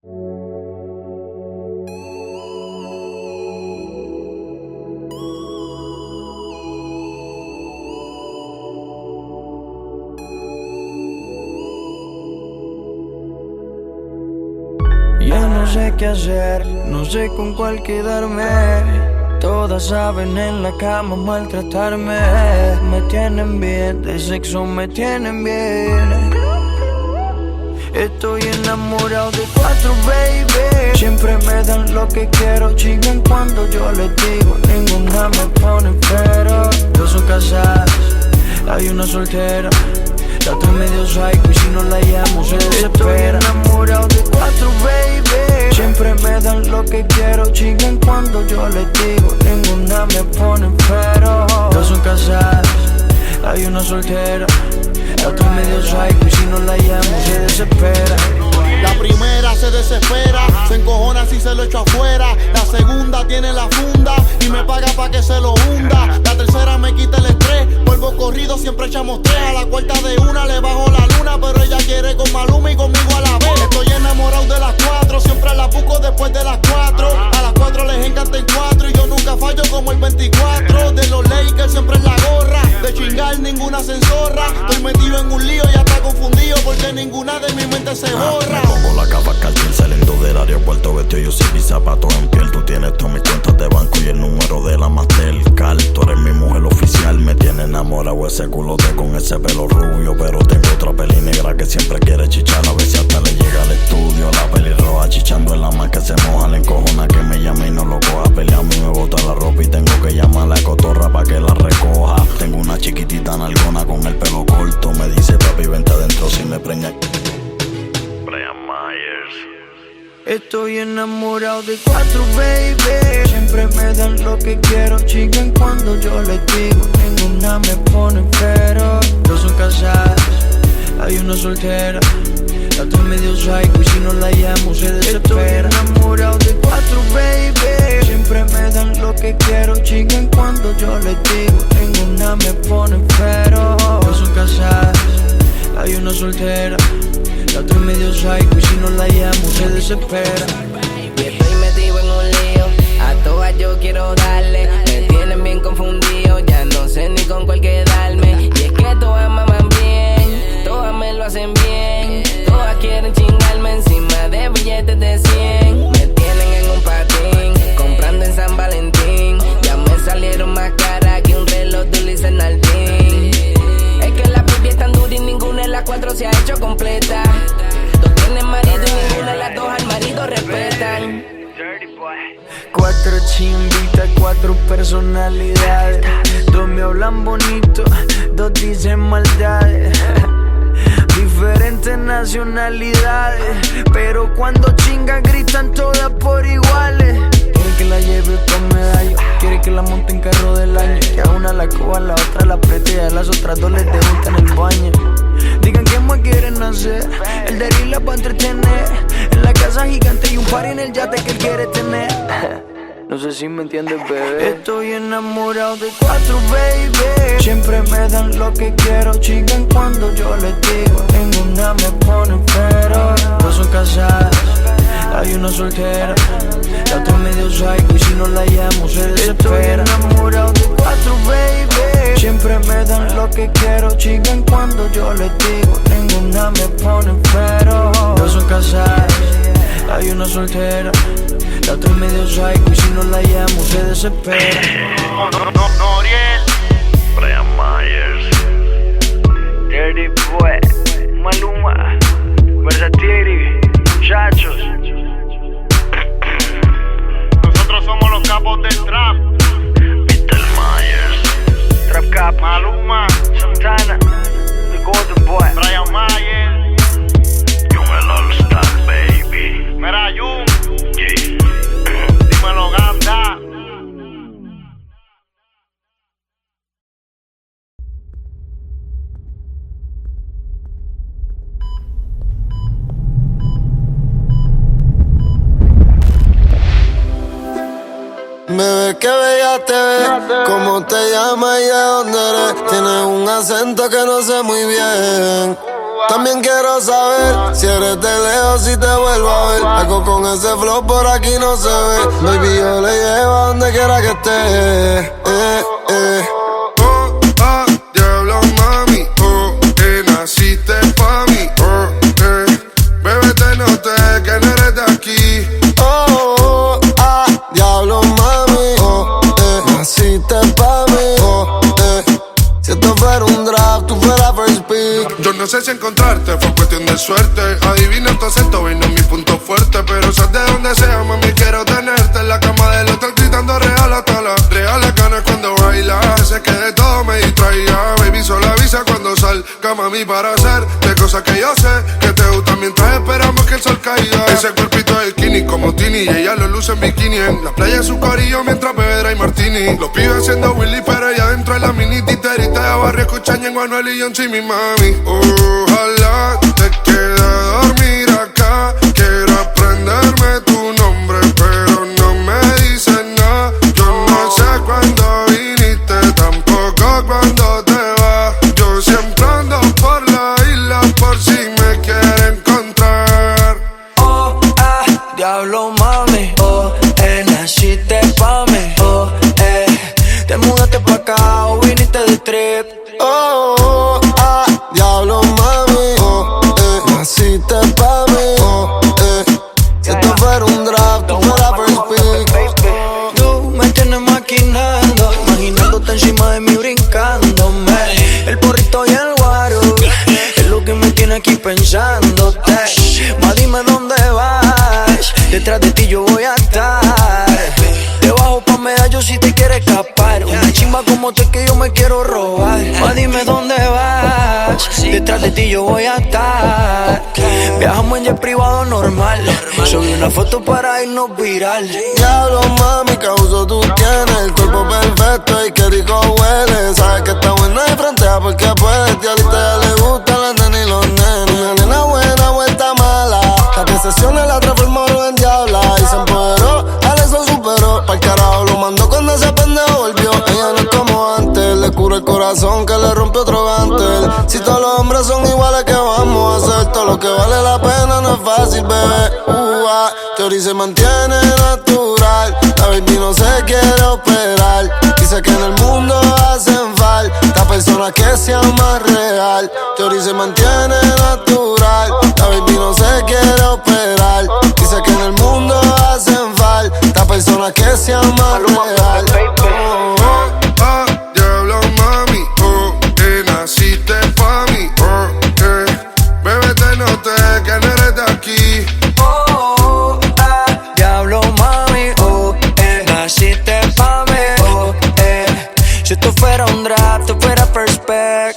Ya no sé qué hacer, no sé con cuál quedarme. Todas saben en la cama maltratarme. Me tienen bien, de sexo me tienen bien. Estoy enamorado de 4, baby. Siempre me dan lo que quiero, chingan cuando yo les digo. Ninguna me pone pero. Dos son casadas, hay una soltera. La otra medio psycho y si no la llamo se desespera. Estoy enamorado de 4, baby. Siempre me dan lo que quiero, chingan cuando yo les digo. Ninguna me pone pero. Dos son casadas, hay una soltera. La otra medio psycho y si no la llamo se desespera. La primera se desespera, se encojona si se lo echo afuera. La segunda tiene la funda y me paga pa' que se lo hunda. La tercera me quita el estrés, vuelvo corrido, siempre echamos 3. A la cuarta de una le bajo la luna, pero ella quiere con Maluma y conmigo a la vez. Estoy enamorado de las 4, siempre la busco después de las 4. A las 4 les encanta el 4 y yo nunca fallo como el 24. De los Lakers siempre en la gorra, de chingar ninguna se enzorra. Estoy metido en un lío y hasta confundido porque ninguna de mi mente se borra. Pongo la capa cartil saliendo del aeropuerto, vestido yo sin mis zapatos en piel. Tú tienes todas mis cuentas de banco y el número de la Mastercard. Tú eres mi mujer oficial, me tiene enamorado ese culote con ese pelo rubio. Pero tengo otra peli negra que siempre quiere chichar. A ver si hasta le llega al estudio. La pelirroja chichando en la más que se moja. La encojona que me llama y no lo coja. Pelea a mí me bota la ropa y tengo que llamar a la cotorra pa' que la recoja. Tengo una chiquitita nalgona con el pelo corto. Me dice papi vente adentro si me preña. Estoy enamorado de 4, baby. Siempre me dan lo que quiero, chingan cuando yo les digo. Ninguna me pone pero. Dos son casadas, hay una soltera. La otra medio psycho y si no la llamo se desespera. Estoy enamorado de 4, baby. Siempre me dan lo que quiero, chingan cuando yo les digo. Ninguna me pone pero. Dos son casadas, hay una soltera. La otra medio psycho y si no la llamo se desespera. Y estoy metido en un lío, a todas yo quiero darle. Me tienen bien confundido, ya no sé ni con cuál quedarme. Y es que todas maman bien, todas me lo hacen bien. Todas quieren chingarme encima de billetes de 100. Me tienen en un patín, comprando en San Valentín. Ya me salieron más caras que un reloj de Luis Nardín. Es que la pipi es tan dura y ninguna de las 4 se ha hecho completa. Dos tienen marido y ninguna de las 2 al marido respetan. 4 chimbitas, 4 personalidades. 2 me hablan bonito, 2 dicen maldades. Diferentes nacionalidades, pero cuando chingan gritan todas por iguales. Quiere que la lleve pa' medallo, quiere que la monte en carro del año. Que a una la coja, a la otra la apriete y a las otras 2 les debuta en el baño. Digan que más quieren hacer, el de la pa' entretener. En la casa gigante y un party en el yate que él quiere tener. No sé si me entiendes, bebé. Estoy enamorado de 4, baby. Siempre me dan lo que quiero, chingan cuando yo les digo. Ninguna me pone pero. Dos son casadas, hay una soltera. La otra medio psycho y si no la llamo se desespera. Estoy enamorado de 4, baby. Siempre me dan lo que quiero, chingan cuando yo les digo. Ninguna me pone pero. Dos son casadas, hay una soltera. La otra medio psycho y si no la llamo se desespera. Noriel, Brian Myers, Dirty Boy, Maluma, Versatiri, muchachos. nosotros somos los capos del trap. Mr. Myers, Trap Cap, Maluma, Santana, The Golden Boy, Brian Mayer, Jung el All Star, baby. Mera Jung, Yeah. dímelo Ganda. Bebé, qué bella te ves, cómo te llamas y de dónde eres. Tienes un acento que no sé muy bien. También quiero saber si eres de lejos, si te vuelvo a ver. Algo con ese flow por aquí no se ve. Baby, yo le llevo a donde quiera que esté. Diablo, mami, naciste pa' mí, bebé, te noté que no eres de aquí. Diablo, mami, naciste pa' mí, si esto fuera un draft, tú fueras first pick. Yo no sé si encontrarte fue cuestión de suerte. Adivina tu acento y no es mi punto fuerte. Pero sabes de donde sea, mami, quiero tenerte en la cama del hotel gritando real hasta las reales ganas cuando baila. Sé que de todo me distraía. Baby, solo avisa cuando salga, mami, para hacer de cosas que yo sé que te gustan mientras esperamos que el sol caiga. Ese cuerpito de bikini como Tini y ella lo luce en bikini. En la playa su corillo mientras bebe y martini. Los pibes haciendo Willy, pero ella dentro de la mini titerita de barrio escuchan en Manuel y John C, mi mami. Ojalá te quede a dormir acá. Quiero aprenderme tu nombre, pero no me dices nada. Yo no sé cuándo viniste, tampoco cuándo te vas. Yo siempre ando por la isla por si me quiere encontrar. Diablo, mami, naciste pa' mí, te mudaste pa' acá o viniste de trip. Diablo, mami, naciste pa' mí, si esto fuera un draft, tú fueras first pick. Tú me tienes maquinando, imaginándote encima de mí brincándome. El porrito y el guaro es lo que me tiene aquí pensándote. Ma, dime dónde vas, detrás de ti yo voy a estar. Debajo pa' medallo si te quieres escapar. Una chimba como tú es que yo me quiero robar. Ma, dime dónde vas, detrás de ti yo voy a estar. Viajamos en jet privado normal. Subí una foto para irnos viral. Diablo, mami, qué uso tú tienes. El cuerpo perfecto y qué rico huele. Sabes que está buena de frente porque puedes. Y ahorita ya le gustan las nenas y los nenes. Una nena buena, vuelta mala. Las 10 sesiones la transformaron en diabla. Y se empoderó, Alex lo superó. Pa'l carajo lo mandó cuando ese pendejo volvió. Ella no es como antes, le cura el corazón que le rompe otro gantel. Si todos los hombres son iguales, ¿qué vamos a hacer? Todo lo que vale la pena no es fácil, bebé. Teoría se mantiene natural. La baby no se quiere operar. Dice que en el mundo hacen falta personas que sean más real. Teoría se mantiene natural. La baby no se quiere operar. Dice que en el mundo hacen falta personas que sean más real. Diablo, mami, naciste pa' mí, bebé, te noté que no eres de aquí. Diablo, mami, naciste pa' mí, si esto fuera un draft, tú fuera first pick.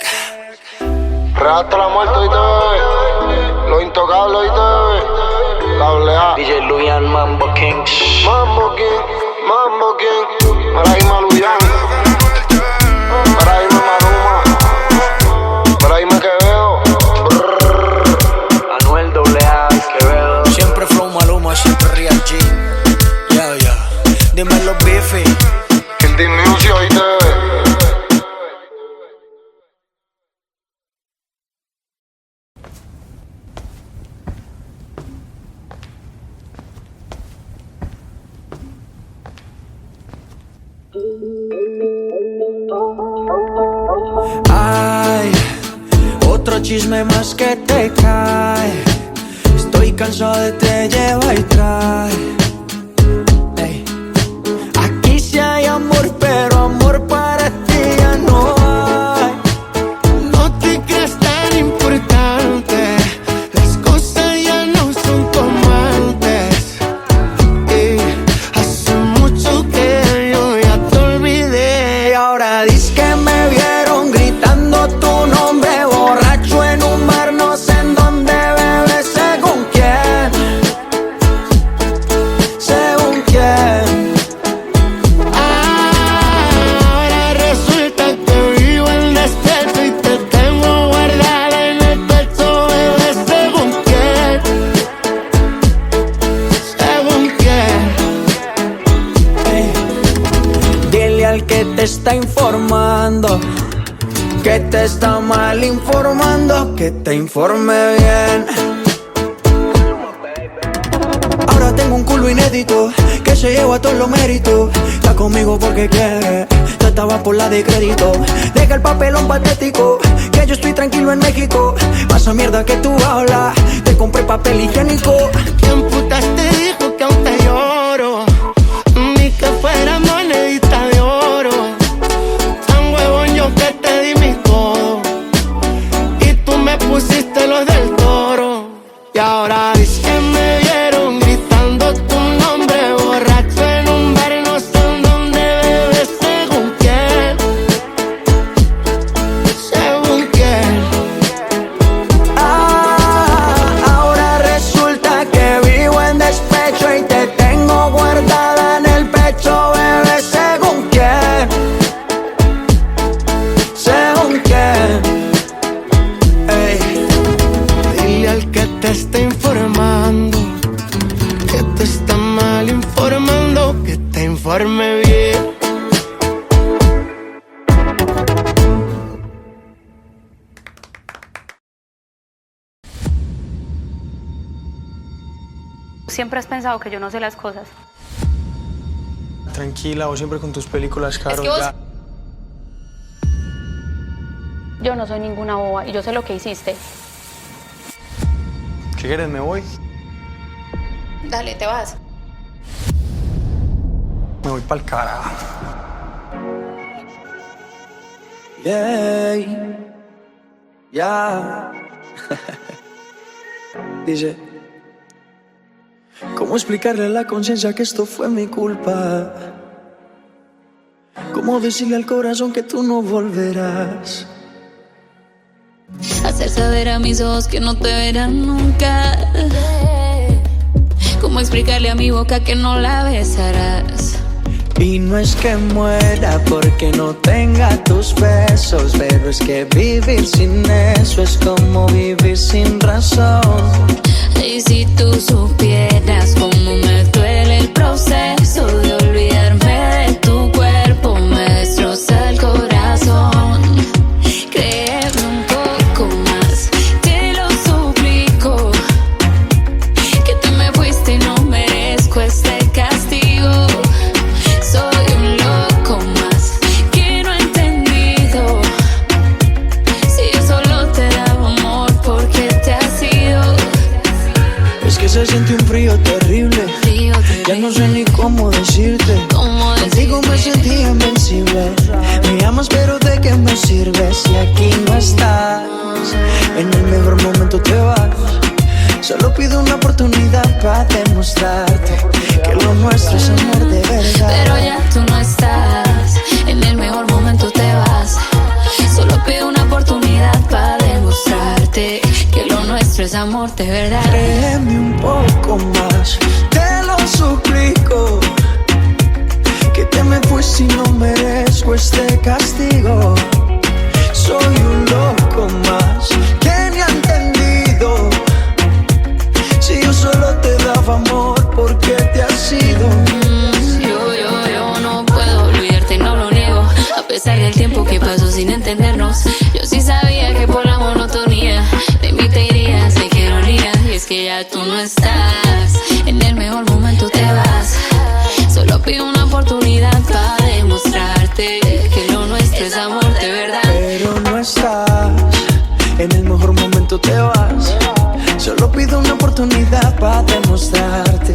Hasta la muerte, oíste, bebé. Los intocables, oíste, bebé. Cable A. DJ Luyan, Mambo Kings. Mambo King, Mambo King. Para irme Luyan. Para irme Maluma. Para irme Quevedo. Anuel AA, Quevedo. Siempre flow Maluma, siempre Real G. Yeah. Dímelo, Biffy. Kill the music, oíste, bebé. Ay, otro chisme más que te cae. Estoy cansado de te lleva y trae. Ey. Aquí sí hay amor, pero amor para ti ya no hay. No te creas tan importante, las cosas ya no son como antes. Hace mucho que yo ya te olvidé. Y ahora dices que me vieron gritando tu nombre, borracho en un bar, no sé en dónde, bebé, según quién. Según quién. Ahora resulta que vivo en despecho y te tengo guardada en el pecho, bebé, según quién. Según quién. Dile al que te está informando que te está mal informando, que te informe bien. Ahora tengo un culo inédito que se lleva todos los méritos. Está conmigo porque quiere, tú estabas por la de crédito. Deja el papelón patético, que yo estoy tranquilo en México. Pasa mierda que tú hablas, te compré papel higiénico. ¿Quién putas te dijo que aún te lloro? Ni que fuera monedita de oro. Tan huevón yo que te di mi todo y tú me pusiste los del Toro. Y ahora dices que me vieron gritando tu nombre borracho en un bar, no sé en dónde bebes, según quién. Según quién. Ahora resulta que vivo en despecho y te tengo guardada en el pecho, bebé, según quién. Según quién. Ey. Dile al que te está informando que te está mal informando, que te informe bien. Siempre has pensado que yo no sé las cosas. Tranquila, vos siempre con tus películas, Caro. Es que vos- ya. Yo no soy ninguna boba y yo sé lo que hiciste. ¿Qué quieres? ¿Me voy? Dale, te vas. Me voy pa'l carajo. Yeah. Ya. Dice, ¿cómo explicarle a la conciencia que esto fue mi culpa? ¿Cómo decirle al corazón que tú no volverás? Hacer saber a mis ojos que no te verán nunca. ¿Cómo explicarle a mi boca que no la besarás? Y no es que muera porque no tenga tus besos, pero es que vivir sin eso es como vivir sin razón. Y si tú supieras cómo me duele el proceso de olvidarme de tu cuerpo, me destroza el corazón. Créeme un poco más, te lo suplico, que te me fuiste y no merezco este castigo. Soy un loco más que no he entendido. Si yo solo te daba amor, ¿por qué te has ido? Es que se siente un frío terrible. Ya no sé ni cómo decirte. Contigo me sentí invencible. Me amas pero ¿de qué me sirve si aquí no estás? En el mejor momento te vas. Solo pido una oportunidad para demostrarte que lo nuestro es amor de verdad. Pero ya tú no estás, en el mejor momento te vas. Solo pido una oportunidad para demostrarte que lo nuestro es amor de verdad. Créeme un poco más, te lo suplico, que te me fuiste y no merezco este castigo. Soy un loco más que ni ha entendido. Si yo solo te daba amor, ¿por qué te has ido? Yo no puedo olvidarte, no lo niego. A pesar del tiempo que pasó sin entendernos, yo sí sabía que por la monotonía de mí te irías, sé que ironía. Y es que ya tú no estás, en el mejor momento te vas. Solo pido una oportunidad para demostrarte que lo nuestro es amor de verdad. Pero no estás, en el mejor momento te vas. Solo pido una oportunidad para demostrarte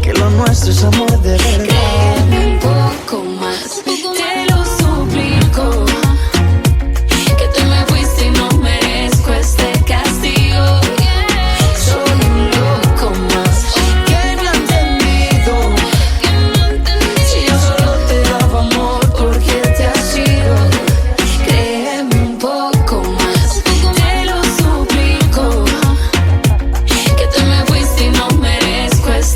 que lo nuestro es amor de verdad. Créeme un poco más, te lo suplico, que te me fuiste y no merezco este castigo. Soy un loco más Que no ha entendido. si yo solo te daba amor, ¿por qué te has ido? Créeme un poco más, te lo suplico, que te me fuiste y no merezco este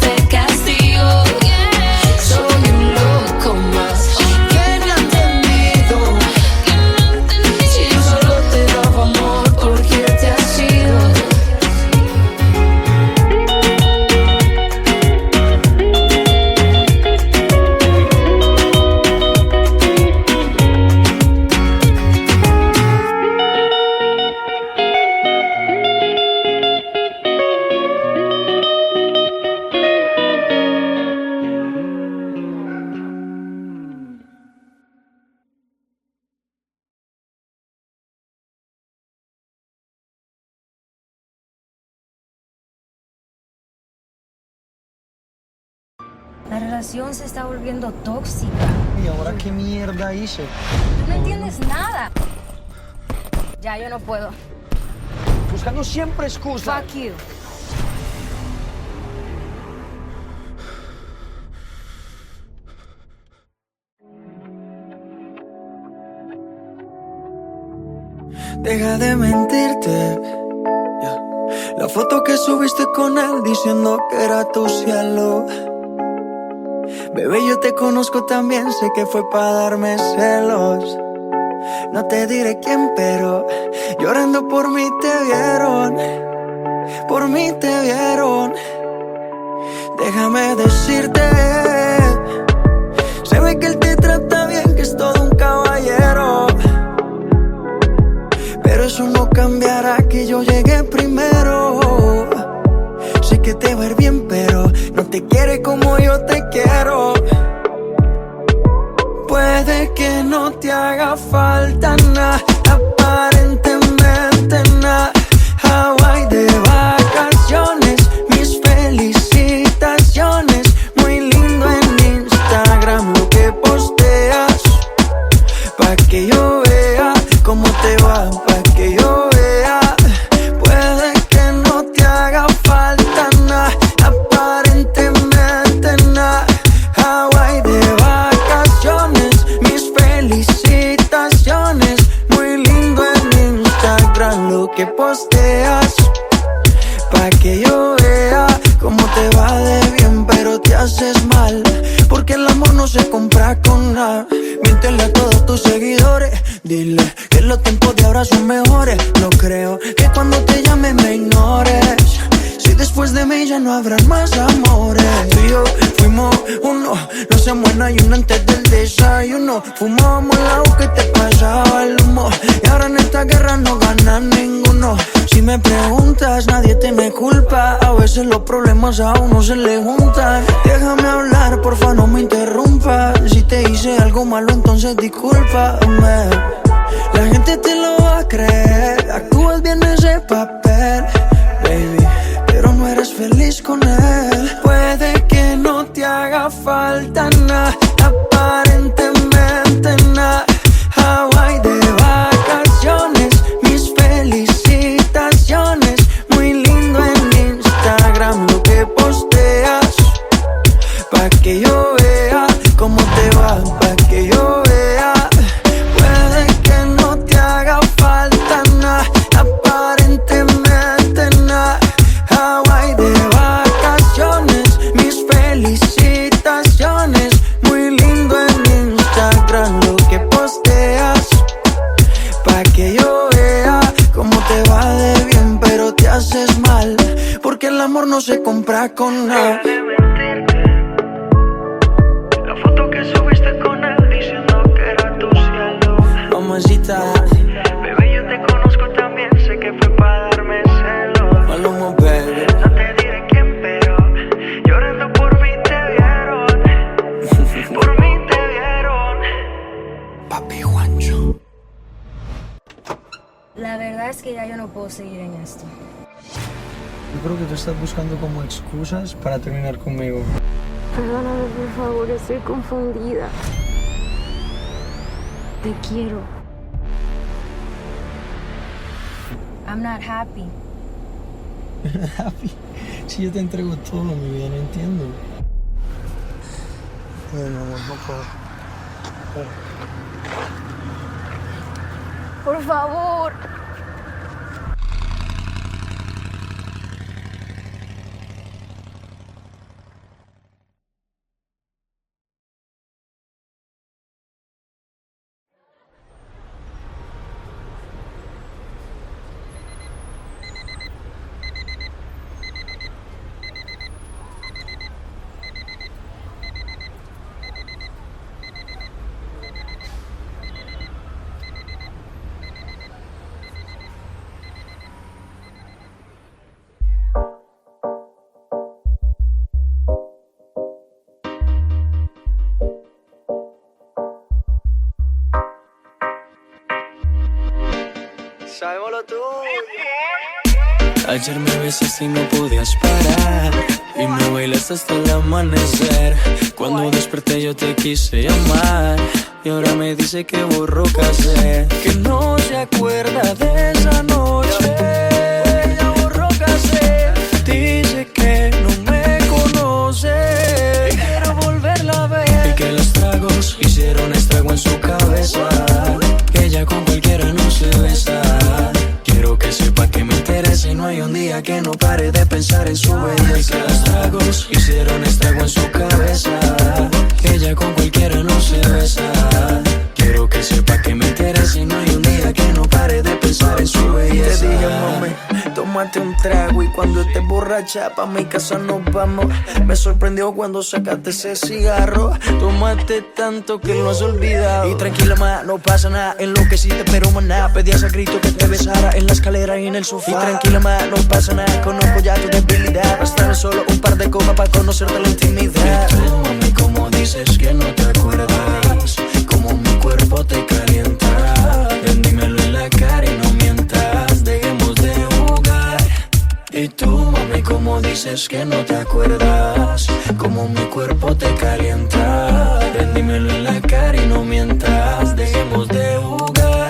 La relación se está volviendo tóxica. ¿Y ahora qué mierda hice? No entiendes nada. Ya, yo no puedo. Buscando siempre excusas. Fuck you. Deja de mentirte. La foto que subiste con él diciendo que era tu cielo. Bebé, yo te conozco también, sé que fue para darme celos. No te diré quién, pero llorando por mí te vieron. Por mí te vieron. Déjame decirte, se ve que él te trata bien, que es todo un caballero. Pero eso no cambiará que yo llegué primero. Sé que te va a ir bien, pero no te quiere como yo te quiero. Puede que no te haga falta nada, aparentemente nada. Hawaii de vacaciones, mis felicitaciones. Muy lindo en Instagram lo que posteas, pa' que yo vea cómo te va, pa' que yo vea. Puede que no te haga falta nada, aparentemente nada. Hawaii de vacaciones, mis felicitaciones. Muy lindo en Instagram lo que posteas, pa' que yo vea cómo te va de bien, pero te haces mal, porque el amor no se compra con nada. Miéntele a todos tus seguidores, dile que los tiempos de ahora son mejores. No creo que cuando te llame me ignores. Si después de mí ya no habrán más amores. Tú y yo fuimos uno, no se muera y uno antes del desayuno. Fumábamos el agua que te pasaba el humo, y ahora en esta guerra no gana ninguno. Si me preguntas, nadie te me culpa. A veces los problemas a uno se le juntan. Déjame hablar, porfa, no me interrumpas. Si te hice algo malo, entonces discúlpame. La gente te lo va a creer, actúas bien ese papel, baby, pero no eres feliz con él. Puede que no te haga falta nada, aparentemente nada. Hawaii de vacaciones, mis felicitaciones. Muy lindo en Instagram lo que posteas, pa' que yo vea cómo te va, pa' que yo vea. Puede que no te haga falta nada, aparentemente nada. Hawaii de vacaciones, mis felicitaciones. Muy lindo en Instagram lo que posteas, pa' que yo vea cómo te va de bien, pero te haces mal, porque el amor no se compra con nada. La foto que subiste con él diciendo que era tu cielo. Mamacita, bebé, yo te conozco también, sé que fue para darme celos. Maluma, baby. No te diré quién, pero llorando por mí te vieron. Por mí te vieron. Papi Juancho. La verdad es que ya yo no puedo seguir en esto. Yo creo que tú estás buscando como excusas para terminar conmigo. Perdóname, por favor, estoy confundida. Te quiero. I'm not happy. Happy. Si yo te entrego todo, mi vida, no entiendo. Bueno, amor, no puedo. Por favor. Sabemos lo tuyo. Ayer me besaste y no podías parar, y me bailaste bailaste hasta el amanecer. Cuando desperté yo te quise llamar y ahora me dice que borró casé, que no se acuerda de esa noche. Ya borró casé, dice que no me conoce, y quiero volverla a ver, y que los tragos hicieron estrago en su cabeza, que ella con cualquiera no se besa. Quiero que sepa que me interesa y no hay un día que no pare de pensar en su belleza. Que los tragos hicieron estrago en su cabeza, que ella con cualquiera no se besa. Quiero que sepa que me interesa y no hay un día que no pare de pensar en su belleza. Te dije, mami, tómate un trago y cuando estés borracha pa' mi casa nos vamos. Me sorprendió cuando sacaste ese cigarro. Tómate tanto que lo has olvidado. Y tranquila, ma, no pasa nada. Enloqueciste pero maná, pedías a grito que te besara en la escalera y en el sofá. Y tranquila, ma, no pasa nada. Conozco ya tu debilidad. Bastaron solo un par de copas para conocerte la intimidad. Y tú, mami, como dices que no te acuerdas, como mi cuerpo te calienta. Ven, dímelo en la cara y no mientas, dejemos de jugar. Y tú, mami, como dices que no te acuerdas, como mi cuerpo te calienta. Ven, dímelo en la cara y no mientas, dejemos de jugar.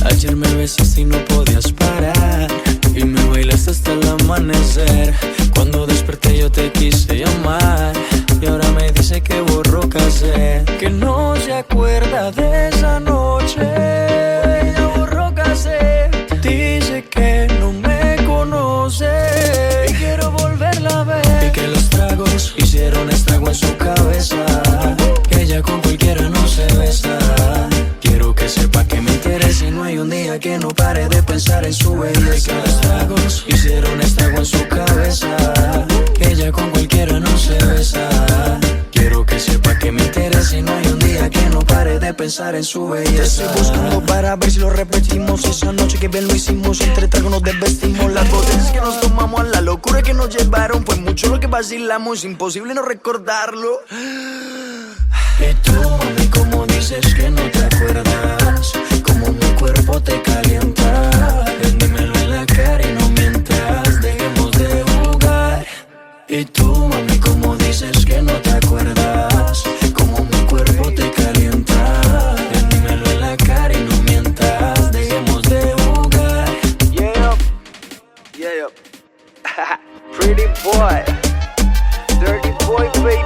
Ayer me besaste y no podías parar, y me bailaste hasta el amanecer. Cuando desperté yo te quise llamar y ahora me dice que borró casé, que no se acuerda de esa noche. Ya borró casé, dice que no me conoce, y quiero volverla a ver, y que los tragos hicieron estrago en su cabeza, que ella con cualquiera no se besa. Quiero que sepa que me interesa y no hay un día que no pare de pensar en su belleza. Que los tragos hicieron estrago en su cabeza, que ella con cualquiera no se besa. Quiero que sepa que me interesa y no hay un día que no pare de pensar en su belleza. Te estoy buscando para ver si lo repetimos. Esa noche que bien lo hicimos, entre tragos nos desvestimos. Las botellas que nos tomamos, la locura que nos llevaron, fue mucho lo que vacilamos, imposible no recordarlo. Y tú, mami, como dices que no te acuerdas, como mi cuerpo te calienta. Ven, dímelo en la cara y no mientas, dejemos de jugar. Y tú, mami, como dices que no te acuerdas, como mi cuerpo te calienta. Ven, dímelo en la cara y no mientas, dejemos de jugar. Yeah, yeah. Pretty boy, dirty boy, baby.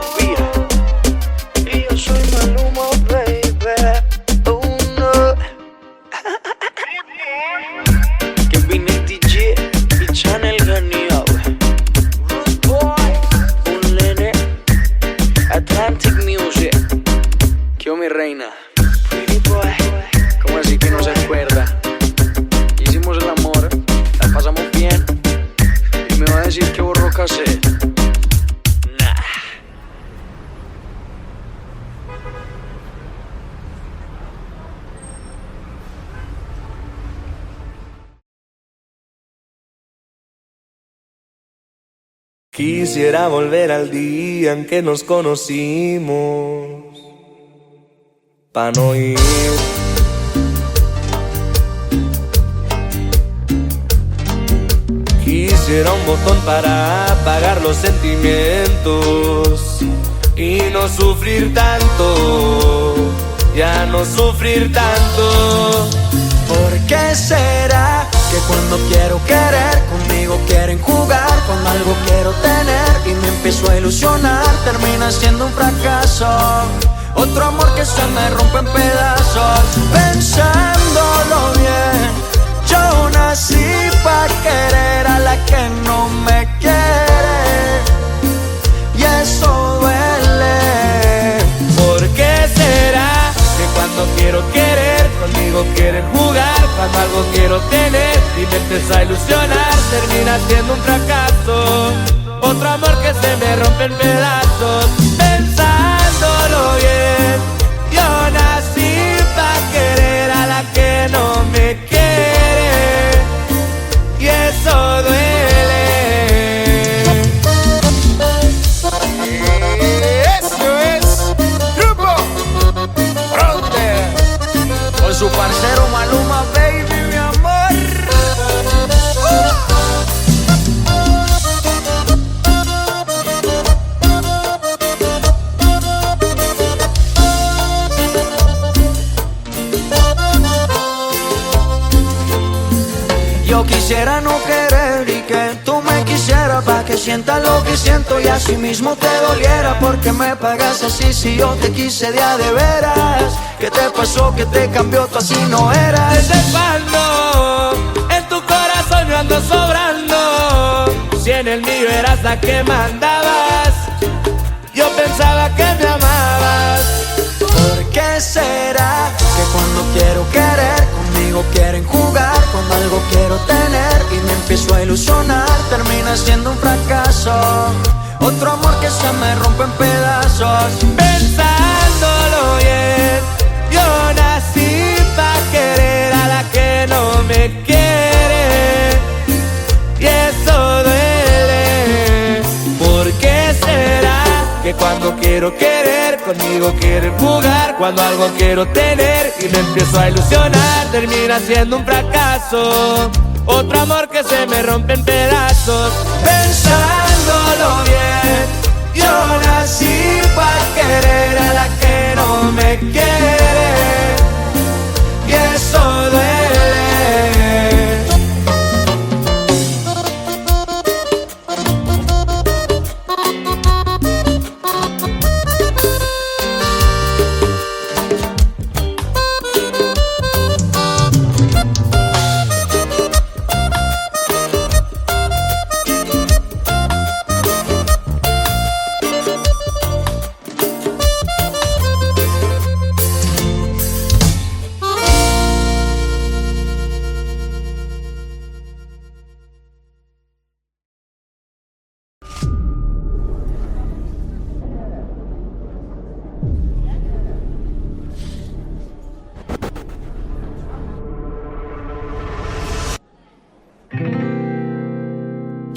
Yo soy Maluma, baby. Oh no. Que vine DJ y Channel ganó. Rude boy, un nene. Atlantic Music. ¿Qué mi reina? Pretty boy. ¿Cómo así que no se acuerda? Hicimos el amor, la pasamos bien, y me va a decir que borró cassette. Quisiera volver al día en que nos conocimos, pa' no ir. Quisiera un botón para apagar los sentimientos y no sufrir tanto, ya no sufrir tanto. ¿Por qué será que cuando quiero querer, conmigo quieren jugar? Cuando algo quiero tener y me empiezo a ilusionar, termina siendo un fracaso. Otro amor que se me rompe en pedazos. Pensándolo bien, yo nací pa' querer a la que no me quiere, y eso duele. ¿Por qué será que cuando quiero querer, conmigo quieren jugar? Cuando algo quiero tener y me empiezo a ilusionar, termina siendo un fracaso. Otro amor que se me rompe en pedazos. Pensándolo bien, yo nací pa' querer a la que no me quiere, y eso duele. Eso es Grupo Fronte con su parcero Maluma, baby, mi amor. sienta lo que siento y así mismo te doliera. Porque me pagas así si yo te quise de a de veras. ¿Qué te pasó? ¿Qué te cambió? Tú así no eras. ¿Desde cuándo en tu corazón yo ando sobrando? Si en el mío eras la que mandabas, yo pensaba que me amabas. ¿Por qué será que cuando quiero querer conmigo quieren jugar? Cuando algo quiero tener y me empiezo a ilusionar, termina siendo un fracaso. Otro amor que se me rompe en pedazos. Pensándolo bien, yo nací pa' querer a la que no me quiere, y eso duele. ¿Por qué será que cuando quiero querer conmigo quieren jugar? Cuando algo quiero tener y me empiezo a ilusionar, termina siendo un fracaso. Otro amor que se me rompe en pedazos. Pensándolo bien, yo nací para querer a la que no me quiere, y eso duele.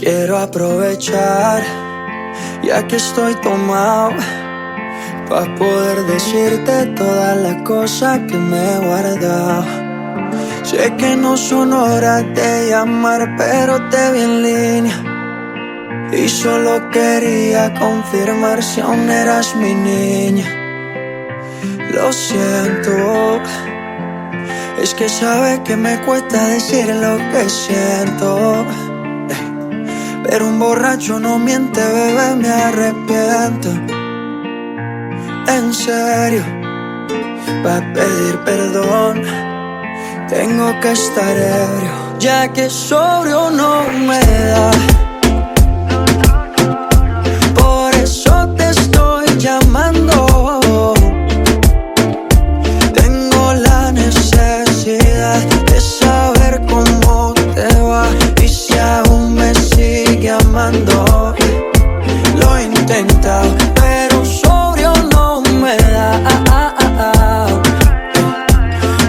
Quiero aprovechar, ya que estoy tomado, pa' poder decirte todas las cosas que me he guardado. Sé que no son horas de llamar, pero te vi en línea y solo quería confirmar si aún eras mi niña. Lo siento, es que sabes que me cuesta decir lo que siento. Pero un borracho no miente, bebé, me arrepiento. En serio, para pedir perdón tengo que estar ebrio, ya que sobrio no me da. Por eso te estoy llamando. Tengo la necesidad de saber cómo te va y si aún me sigue amando. Lo he intentado, pero sobrio no me da.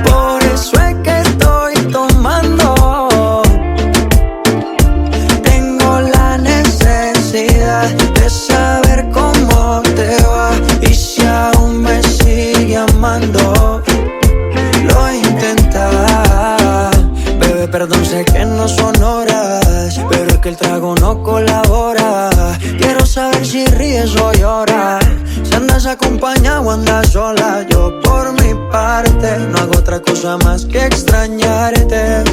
Por eso es que estoy tomando. Tengo la necesidad de saber cómo te va y si aún me sigue amando. Lo he intentado, bebé, perdón, sé que no son horas, pero es que el trago no colabora. Quiero saber si ríes o lloras, si andas acompañado o andas sola. Yo por mi parte no hago otra cosa más que extrañarte.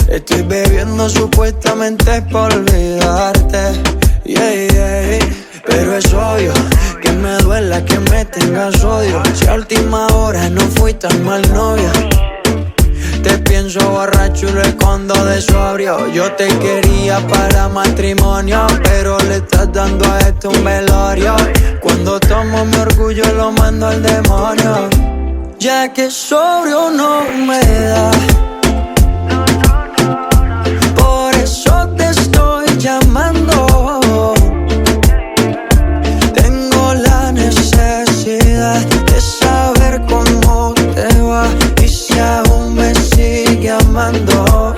Estoy bebiendo supuestamente por olvidarte, pero es obvio que me duela que me tengas odio. Si a última hora no fui tan mal novia, te pienso borracho y lo escondo de sobrio. Yo te quería para matrimonio, pero le estás dando a esto un velorio. Cuando tomo mi orgullo lo mando al demonio, ya que sobrio no me da. Por eso te estoy llamando. Tengo la necesidad de saber cómo te va y si aún me sigue amando.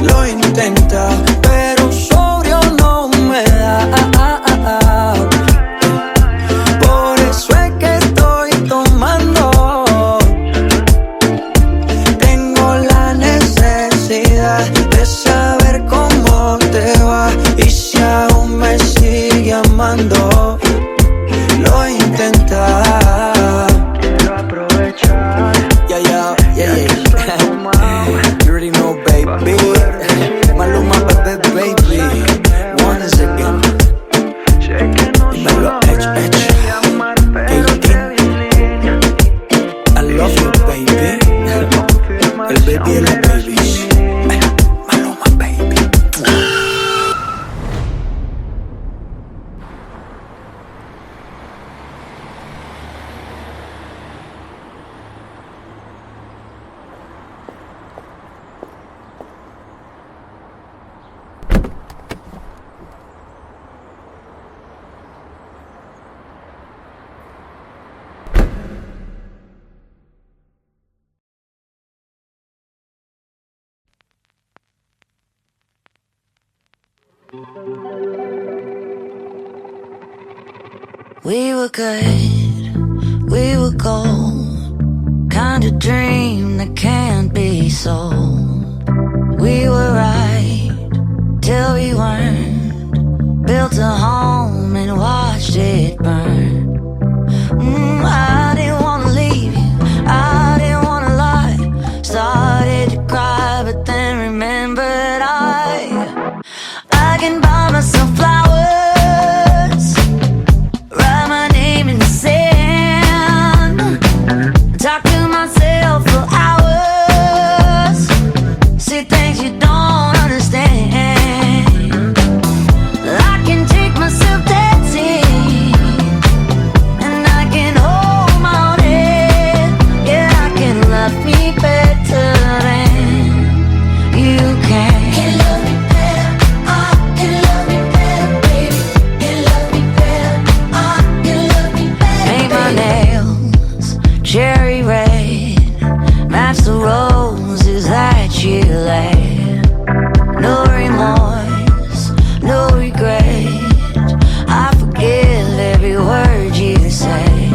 Lo he intentado, pero sobrio no me da. Por eso es que estoy tomando. Tengo la necesidad de saber cómo te va y si aún me sigue amando. Lo he intentado. Quiero aprovechar. Yeah. You already know, baby. Maluma, baby. We were good, we were gold, kind of dream that can't be sold. We were right till we weren't, built a home and watched it burn. I didn't wanna leave you, I didn't wanna lie. Started to cry but then remembered I can buy myself flowers, write my name in the sand, talk to myself for hours, say things you don't understand. I can take myself dancing, and I can hold my own head. Yeah, I can love me better than you can. Can love me better, I can love me better, baby. Can love me better, I can love me better. Paint my nails cherry red, match the roses that you laid. No remorse, no regret, I forgive every word you say.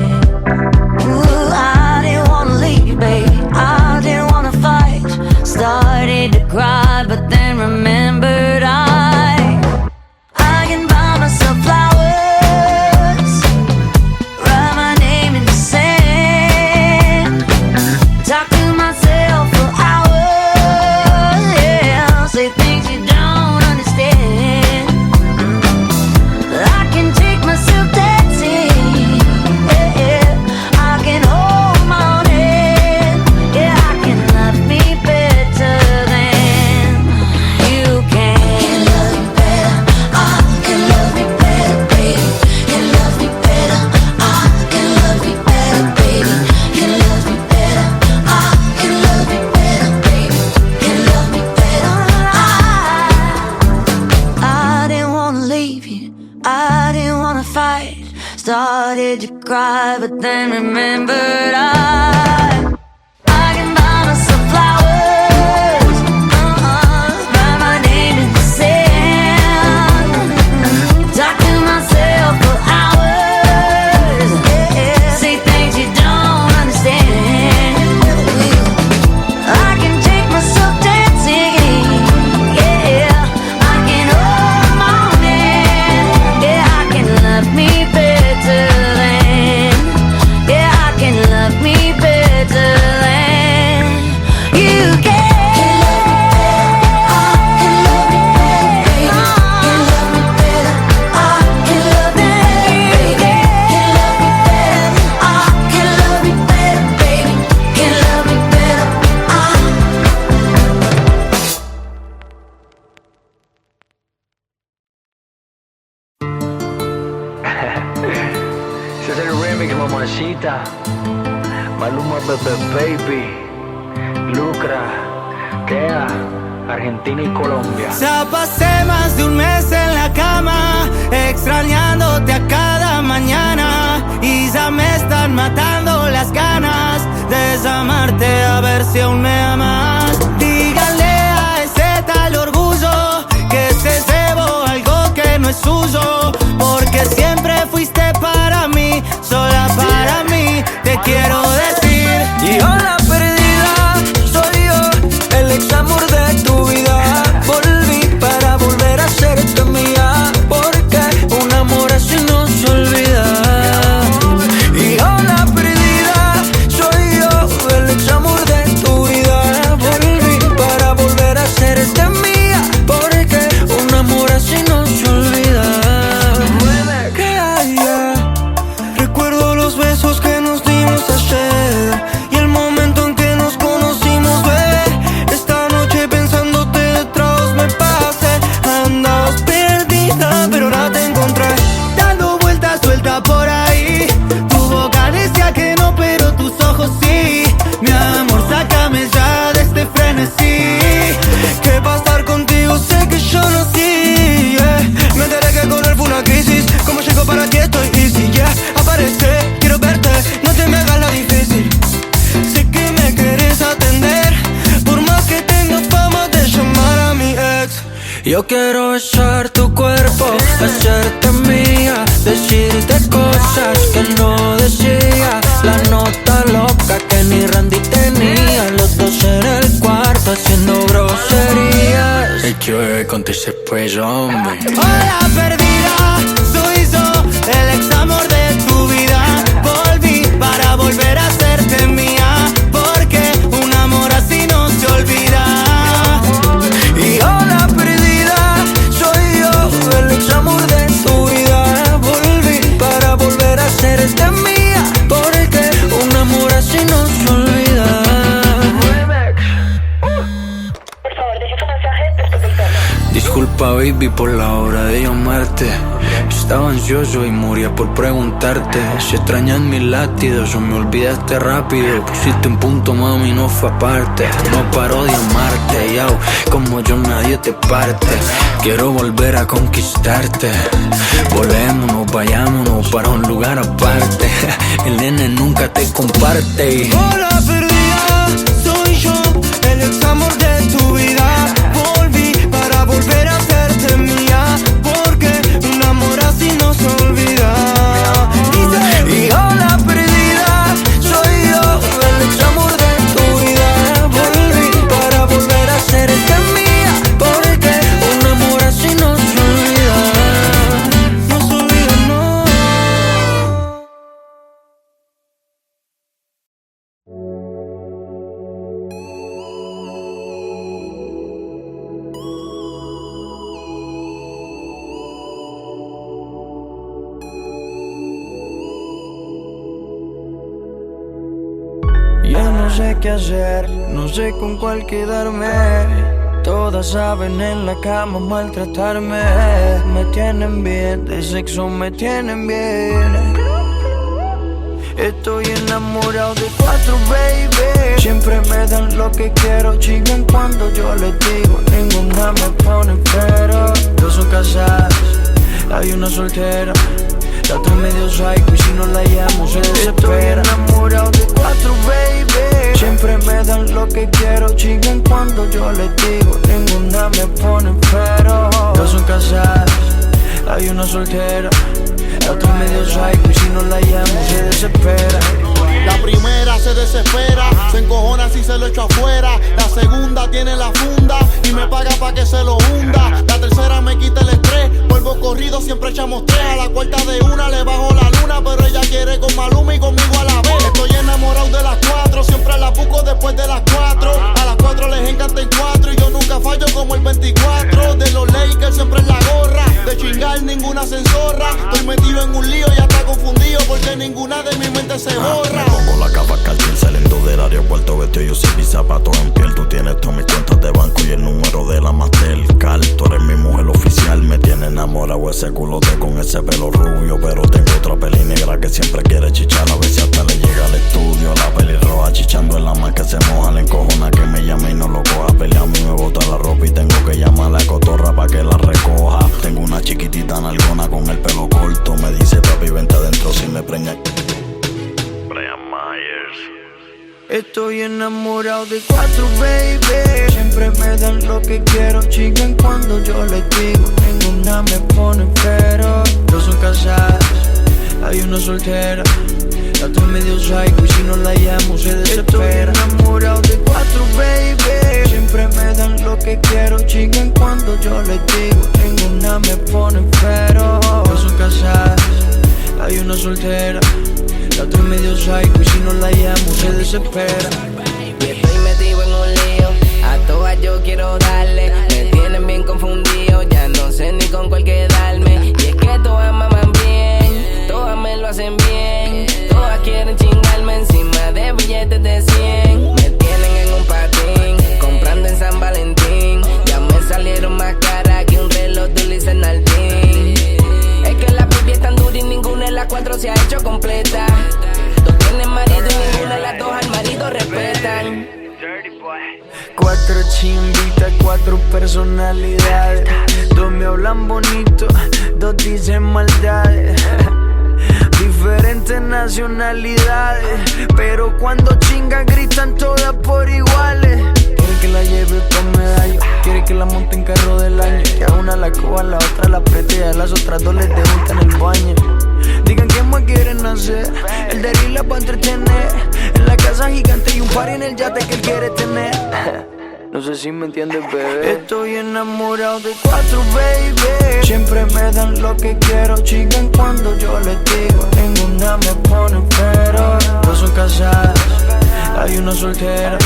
Ooh, I didn't wanna leave, baby, I didn't wanna fight. Started to cry, but then remembered I can buy myself flowers, write my name in the sand, talk to myself for hours, yeah, say things you don't understand. I can take myself dancing, yeah, I can hold my own head, yeah, I can love me better than you can. Can love me better, I can love me better, baby. Can love me better, I can love me better, baby. Can love me better, I can love me better, baby. Can love me better, I didn't wanna leave you, I didn't wanna fight. Started to cry, but then remembered I can buy myself flowers, write my name in the sand, talk to myself for hours, yeah, say things you don't understand. I can take myself dancing, yeah, I can hold my own hand, yeah, I can love me better than, yeah, I can love me better than you can. Can love me better, I can love me better, baby. Can love me better, I can love me better, baby. Can love me better, Ese es el remix, mamacita. Maluma, baby. Lucra, Kea, Argentina y Colombia. Ya pasé más de un mes en la cama, extrañándote a cada mañana, y ya me están matando las ganas de desamarte, a ver si aún me amas. Díganle a ese tal orgullo que se llevó algo que no es suyo, porque siempre fuiste para mí, sola para mí, te quiero decir. Y hola perdida, soy yo, el ex amor de tu vida. Volví para volver a serte mía, porque quiero besar tu cuerpo, hacerte mía, decirte cosas que no decía. La nota loca que ni Randy tenía, los dos en el cuarto haciendo groserías. Hay que beber con ese cuello, hombre. Hola perdida, soy yo, el ex amor de tu vida. Volví para volver a hacerte mía, porque un amor así no se olvida. Y hola perdida, soy yo, el ex amor de tu vida. Volví para volver a hacerte mía, porque un amor así no se olvida. Disculpa baby por la hora de llamarte. Estaba ansioso y moría por preguntarte si extrañas mis latidos o me olvidaste rápido. Pusiste un punto, mami, no fue aparte. No paro de amarte, yao, como yo nadie te parte. Quiero volver a conquistarte. Volémonos, vayámonos para un lugar aparte. El nene nunca te comparte. Hola perdida, soy yo, el ex amor de tu vida. Volví para volver a hacerte mía, porque un amor así no se olvida. Y hola perdida, soy yo, el ex amor de tu vida. Volví para volver a hacerte mía, porque un amor así no se olvida. No se olvida, no. Ya no sé qué hacer, no sé con cuál quedarme. Todas saben en la cama maltratarme. Me tienen bien, de sexo me tienen bien. Estoy enamorado de 4, baby. Siempre me dan lo que quiero, chingan cuando yo les digo. Ninguna me pone pero. Dos son casadas, hay una soltera. La otra medio psycho y si no la llamo se desespera. Estoy enamorado de 4, baby. Siempre me dan lo que quiero, chingan cuando yo les digo. Ninguna me pone pero. Dos son casadas, hay una soltera. La otra medio psycho y si no la llamo se desespera. La primera se desespera, se encojona si se lo echo afuera. La segunda tiene la funda y me paga pa' que se lo hunda. La tercera me quita el estrés, vuelvo corrido, siempre echamos 3. A la cuarta de una le bajo la luna, pero ella quiere con Maluma y conmigo a la vez. Estoy enamorado de las 4, siempre las busco después de las 4. A las 4 les encanta en 4 y yo nunca fallo como el 24. De los Lakers siempre en la gorra, de chingar ninguna se enzorra. Estoy metido en un lío y hasta confundido porque ninguna de mi mente se borra. Pongo la capa cartil saliendo del aeropuerto, vestido yo sin mis zapatos en piel. Tú tienes todas mis cuentas de banco y el número de la Mastercard. Tú eres mi mujer oficial, me tiene enamorado ese culote con ese pelo rubio. Pero tengo otra peli negra que siempre quiere chichar, a ver si hasta le llega al estudio. La peli roja chichando en la más que se moja, le encojona que me llame y no lo coja. Pelea a mí me bota la ropa y tengo que llamar a la cotorra pa' que la recoja. Tengo una chiquitita nalgona con el pelo corto, me dice papi vente adentro si me preña. Estoy enamorado de 4, baby. Siempre me dan lo que quiero, chingan cuando yo les digo. Ninguna me pone pero. Dos son casadas, hay una soltera. La otra medio psycho y si no la llamo se desespera. Estoy enamorado de 4, baby. Siempre me dan lo que quiero, chingan cuando yo les digo. Ninguna me pone pero. Dos son casadas, hay una soltera. La otra medio psycho y si no la llamo se desespera. Y estoy metido en un lío, a todas yo quiero darle. Me tienen bien confundido, ya no sé ni con cuál quedarme. Y es que todas maman bien, todas me lo hacen bien. Todas quieren chingarme encima de billetes de 100. Me tienen en un patín, comprando en San Valentín. Ya me salieron más caras que un reloj de Luis Nardín. Es que la baby es tan dura y ninguna de las 4 se ha hecho completa. Dos tienen marido y ninguna de las 2 al marido respetan. 4 chimbitas, 4 personalidades. 2 me hablan bonito, 2 dicen maldades. Diferentes nacionalidades, pero cuando chingan gritan todas por iguales. Quieren que la lleve otro medallo. Quiere que la monte en carro del año. Que a una la coja, a la otra la apriete y a las otras dos les debuta en el baño. Digan que más quieren hacer. El de la pa' entretener. En la casa gigante y un party en el yate que él quiere tener. No sé si me entiendes, bebé. Estoy enamorado de 4, baby. Siempre me dan lo que quiero. Chican cuando yo les digo. Ninguna me pone pero. Dos son casadas, hay una soltera.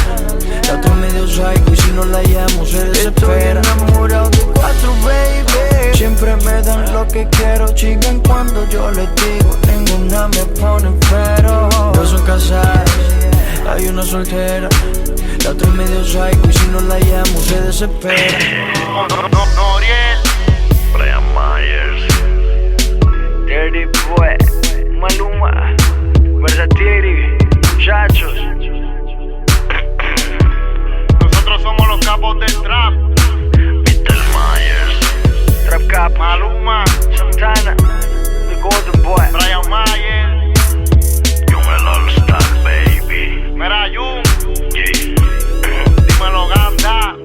La otra medio psycho y si no la llamo se desespera. Estoy enamorado de 4, baby. Siempre me dan lo que quiero. Chican cuando yo les digo. Ninguna me pone pero. Dos son casadas, hay una soltera. La otra es medio psycho y si no la llamo se desespera. Noriel, Brian Myers, Dirty Boy, Maluma, Versatiri, muchachos. Nosotros somos los capos del trap. Mr. Myers, Trap Cap, Maluma, Santana, The Golden Boy, Brian Mayer, Jung el All Star, baby. Mera Jung, Yeah. dímelo Ganda.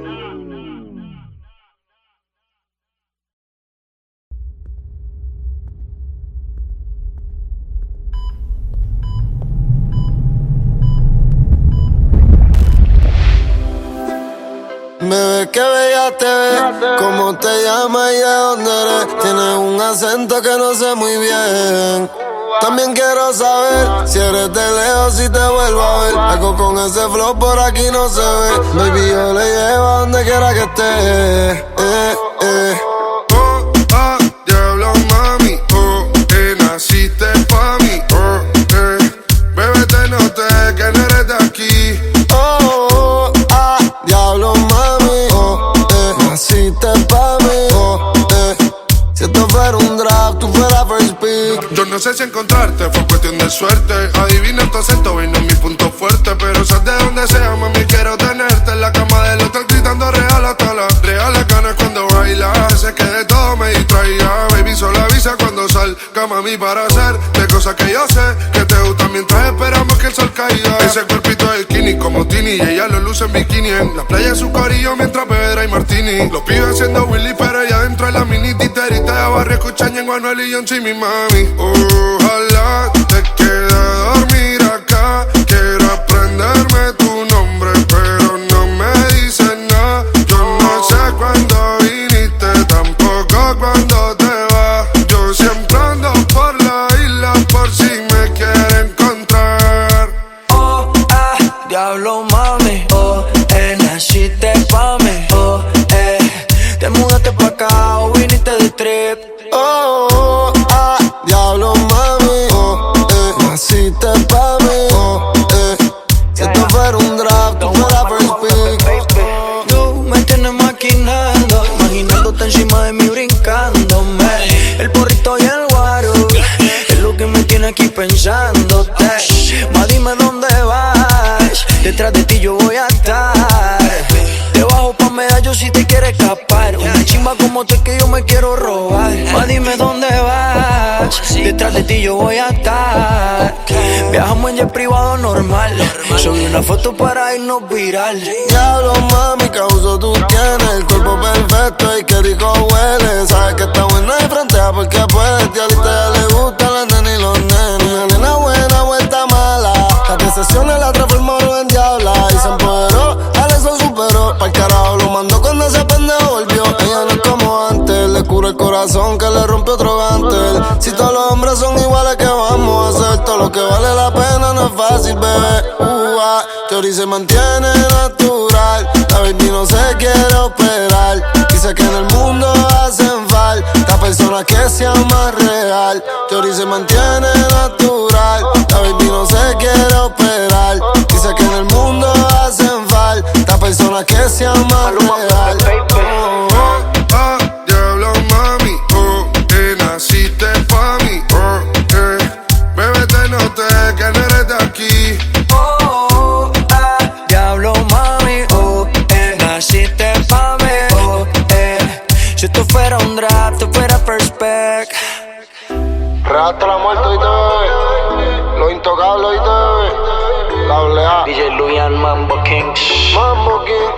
Bebé, qué bella te ves, cómo te llamas y de dónde eres. Tienes un acento que no sé muy bien. También quiero saber si eres de lejos, si te vuelvo a ver. Algo con ese flow por aquí no se ve. Baby, yo le llevo a donde quiera que esté. oh, ah, diablo mami, oh, naciste pa' mí, oh, bebé te noté que no eres de aquí. Diablo mami, naciste pa' mí, si esto fuera un draft, tú fueras first pick. Yo no sé si encontrarte fue cuestión de suerte. Adivina tu acento y no es mi punto fuerte. Pero sabes de donde sea, mami, quiero tenerte en la cama del hotel gritando real hasta las reales ganas cuando bailas. Sé que de todo me distraiga. Baby, solo avisa cuando salga, mami, para hacer de cosas que yo sé que te gustan mientras esperamos que el sol caiga. Ese cuerpito es skinny como Tini y ella lo luce en bikini. En la playa su corillo mientras bebe y martini. Los pibes haciendo Willy, pero ella dentro de la mini titerita de barrio escuchan en Anuel y John mi mami. Ojalá te quede dormir acá. Quiero aprenderme tu nombre, pero no me dices nada. Yo no sé cuándo viniste, tampoco cuándo te vas. Yo siempre ando por la isla por si me quiere encontrar. Diablo mami, naciste pa' mí, te mudaste pa' acá o viniste de trip. Diablo mami, naciste pa' mí, si esto fuera un draft, tú fueras first pick. Tú me tienes maquinando, imaginándote encima de mí brincándome. El porrito y el guaro es lo que me tiene aquí pensándote. Ma, dime dónde vas, detrás de ti yo voy a estar. Te bajo pa' medallo si te quieres escapar. Una chimba como tú es que yo me quiero robar. Ma, dime dónde vas, detrás de ti yo voy a estar. Viajamos en jet privado normal. Subí una foto para irnos viral. Diablo mami, qué abuso tú tienes. El cuerpo perfecto y qué rico huele. Sabes que está buena de frente porque puedes. Y ahorita ya le gustan las nenas y los nenes. Una nena buena, vuelta mala. Las decepciones la transformaron en diabla. Y se empoderó, ahora eso superó. Pa'l carajo lo mandó cuando ese pendejo volvió. Ella no es como antes, le cura el corazón que le rompe otro gantel. Si todos los hombres son iguales, ¿qué vamos a hacer? Todo lo que vale la pena no es fácil, bebé. Teoría se mantiene natural. La baby no se quiere operar. Dice que en el mundo hacen falta personas que sean más real. Teoría se mantiene natural. La baby no se quiere operar. Dice que en el mundo hacen falta personas que sean más real. Diablo mami, naciste pa' mí, bebé te noté que no eres de aquí. Diablo mami, naciste pa' mí, si esto fuera un draft, tú fuera first pick. Rata la muerte, oíste, bebé. Los intocables, oíste, bebé. La A. DJ Luyan Mambo Kings. Mambo King.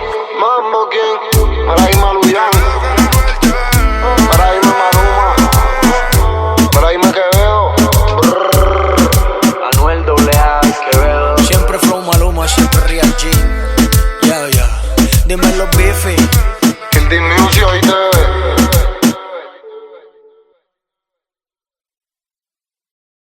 quién. Para irme a Luyan. Para irme a Maluma. Para irme a Quevedo. Anuel AA Quevedo. Siempre flow Maluma, siempre Real G. Yeah, yeah. Dímelo, Biffy. Indie Music, oíste.